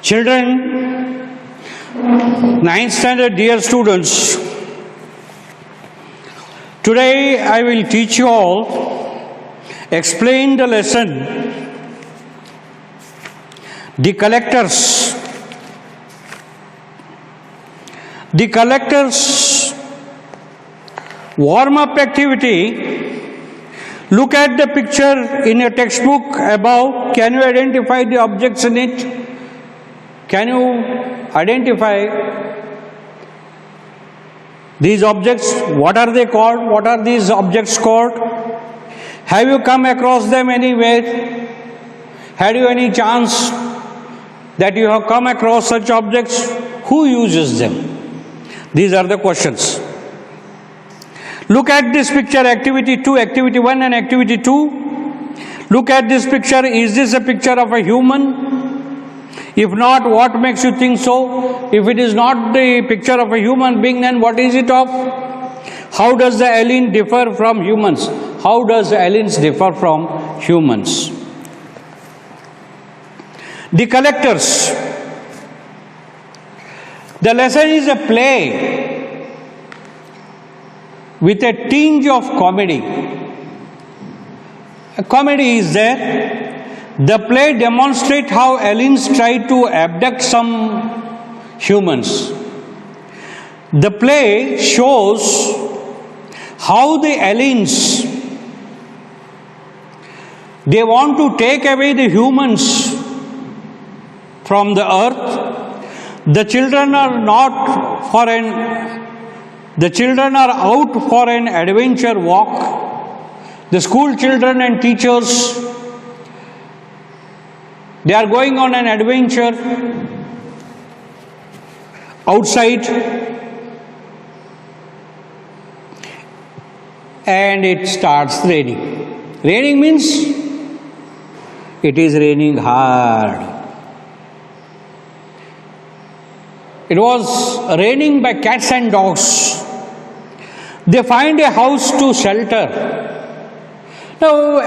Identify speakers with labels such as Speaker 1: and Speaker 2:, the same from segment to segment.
Speaker 1: Children, ninth standard, dear students, today I will teach you all, explain the lesson, the collectors. The collectors warm-up activity. Look at the picture in your textbook above. Can you identify the objects in it? Can you identify these objects? What are they called? What are these objects called? Have you come across them anywhere? Had you any chance that you have come across such objects? Who uses them? These are the questions. Look at this picture, activity 2, activity 1 and activity 2. Look at this picture. Is this a picture of a human? If not, what makes you think so? If it is not the picture of a human being, then what is it of? How does the alien differ from humans? How does the aliens differ from humans? The collectors. The lesson is a play with a tinge of comedy. A comedy is there. The play demonstrates how aliens try to abduct some humans. The play shows how the aliens, they want to take away the humans from the earth. The children are out for an adventure walk. The school children and teachers, they are going on an adventure outside, and it starts raining. Raining means it is raining hard. It was raining by cats and dogs. They find a house to shelter. Now,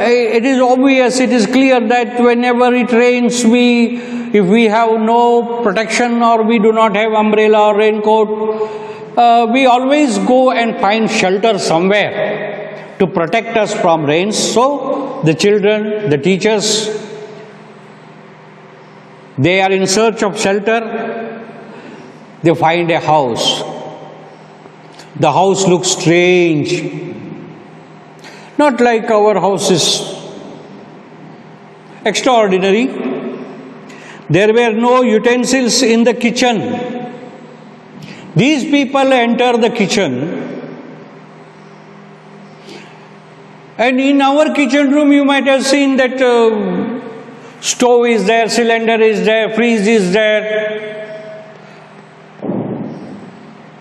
Speaker 1: it is obvious, it is clear that whenever it rains, if we have no protection or we do not have umbrella or raincoat, we always go and find shelter somewhere to protect us from rains. So, the children, the teachers, they are in search of shelter. They find a house. The house looks strange. Not like our houses. Extraordinary. There were no utensils in the kitchen. These people enter the kitchen. And in our kitchen room, you might have seen that stove is there, cylinder is there, fridge is there.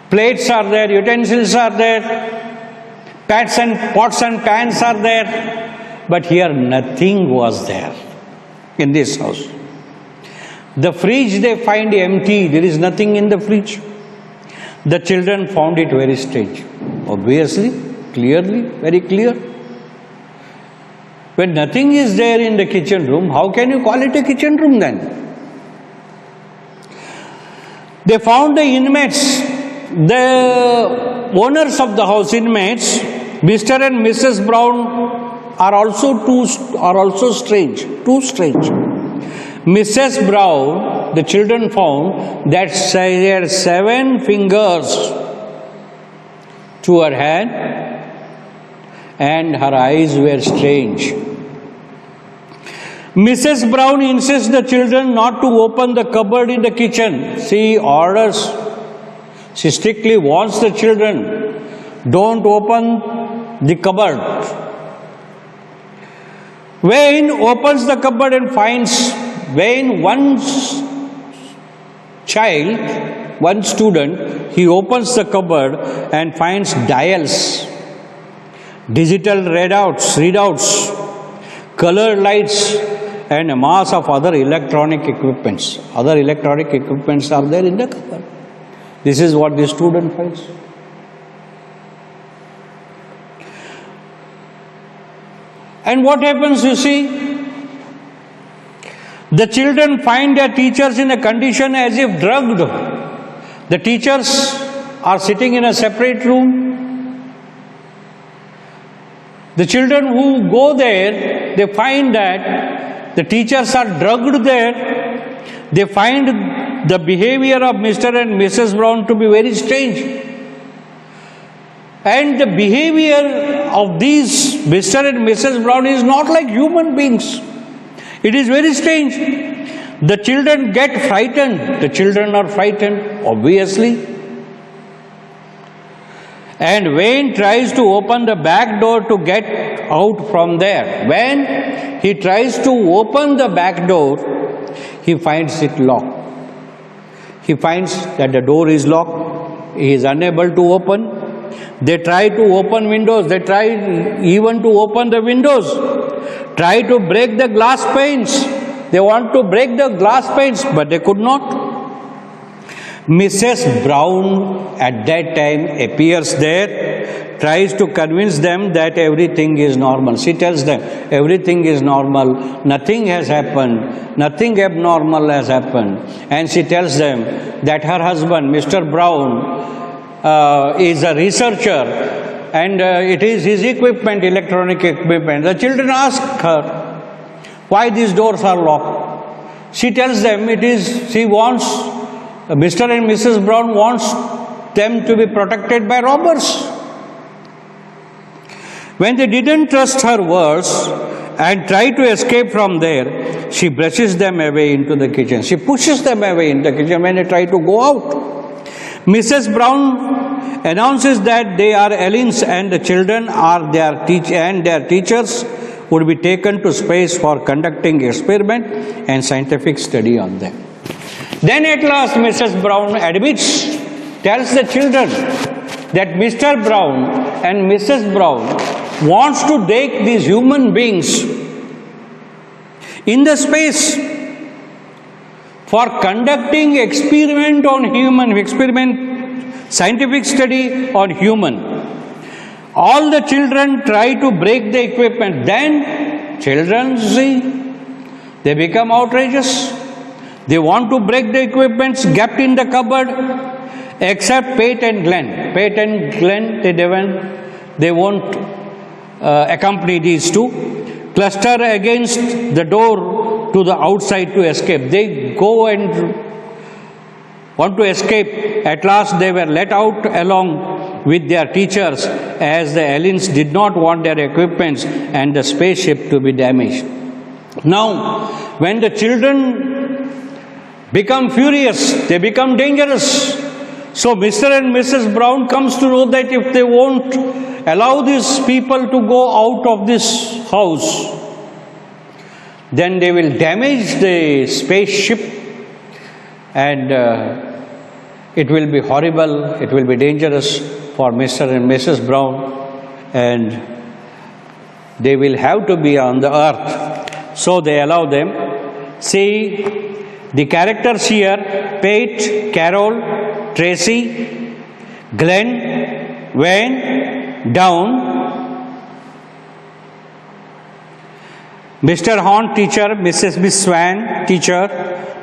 Speaker 1: Plates are there, utensils are there. Pots and pans are there, but here nothing was there in this house. The fridge they find empty, there is nothing in the fridge. The children found it very strange. Obviously, clearly, very clear. When nothing is there in the kitchen room, how can you call it a kitchen room then? They found the inmates, the owners of the house, inmates. Mr. and Mrs. Brown are also strange, too strange. Mrs. Brown, the children found that she had 7 fingers to her hand and her eyes were strange. Mrs. Brown insists the children not to open the cupboard in the kitchen. She orders, she strictly warns the children, don't open the cupboard. Wayne opens the cupboard and finds, one student, he opens the cupboard and finds dials, digital readouts, color lights, and a mass of other electronic equipments. Other electronic equipments are there in the cupboard. This is what the student finds. And what happens, you see? The children find their teachers in a condition as if drugged. The teachers are sitting in a separate room. The children who go there, they find that the teachers are drugged there. They find the behavior of Mr. and Mrs. Brown to be very strange. And the behavior of these Mr. and Mrs. Brown is not like human beings. It is very strange. The children get frightened. The children are frightened, obviously. And Wayne tries to open the back door to get out from there. When he tries to open the back door, he finds it locked. He finds that the door is locked. He is unable to open. They try to open windows. They try even to open the windows. Try to break the glass panes. They want to break the glass panes, but they could not. Mrs. Brown at that time appears there, tries to convince them that everything is normal. She tells them everything is normal, nothing has happened, nothing abnormal has happened. And she tells them that her husband, Mr. Brown, is a researcher and it is his equipment, electronic equipment. The children ask her why these doors are locked. She tells them it is, she wants, Mr. and Mrs. Brown wants them to be protected by robbers. When they didn't trust her words and try to escape from there, she brushes them away into the kitchen. She pushes them away in the kitchen when they try to go out. Mrs. Brown announces that they are aliens and the children are their teachers would be taken to space for conducting experiment and scientific study on them. Then at last Mrs. Brown admits, tells the children that Mr. Brown and Mrs. Brown wants to take these human beings in the space for conducting experiment, scientific study on human. All the children try to break the equipment. Then children see, they become outrageous. They want to break the equipments kept in the cupboard, except Pate and Glenn. Pate and Glenn, they won't accompany these two. Cluster against the door to the outside to escape. They go and want to escape. At last they were let out along with their teachers as the aliens did not want their equipments and the spaceship to be damaged. Now, when the children become furious, they become dangerous. So Mr. and Mrs. Brown comes to know that if they won't allow these people to go out of this house, then they will damage the spaceship and it will be horrible, it will be dangerous for Mr. and Mrs. Brown and they will have to be on the earth. So they allow them. See the characters here: Pate, Carol, Tracy, Glenn, Wayne, Down, Mr. Horn, teacher, Miss Swan, teacher,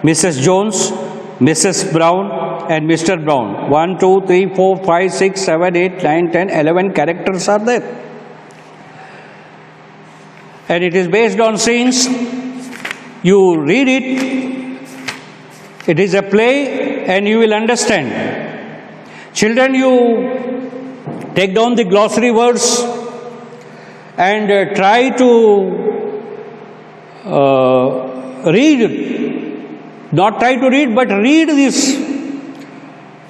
Speaker 1: Mrs. Jones, Mrs. Brown, and Mr. Brown. 1, 2, 3, 4, 5, 6, 7, 8, 9, 10, 11 characters are there. And it is based on scenes. You read it, it is a play, and you will understand. Children, you take down the glossary words and try to read, not try to read, but read this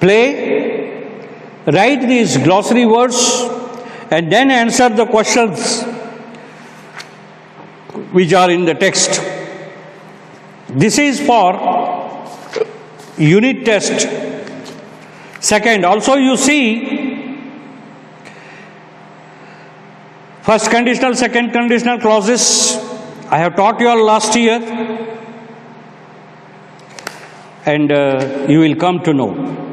Speaker 1: play, write these glossary words, and then answer the questions which are in the text. This is for unit test. Second, also you see first conditional, second conditional clauses. I have taught you all last year and you will come to know.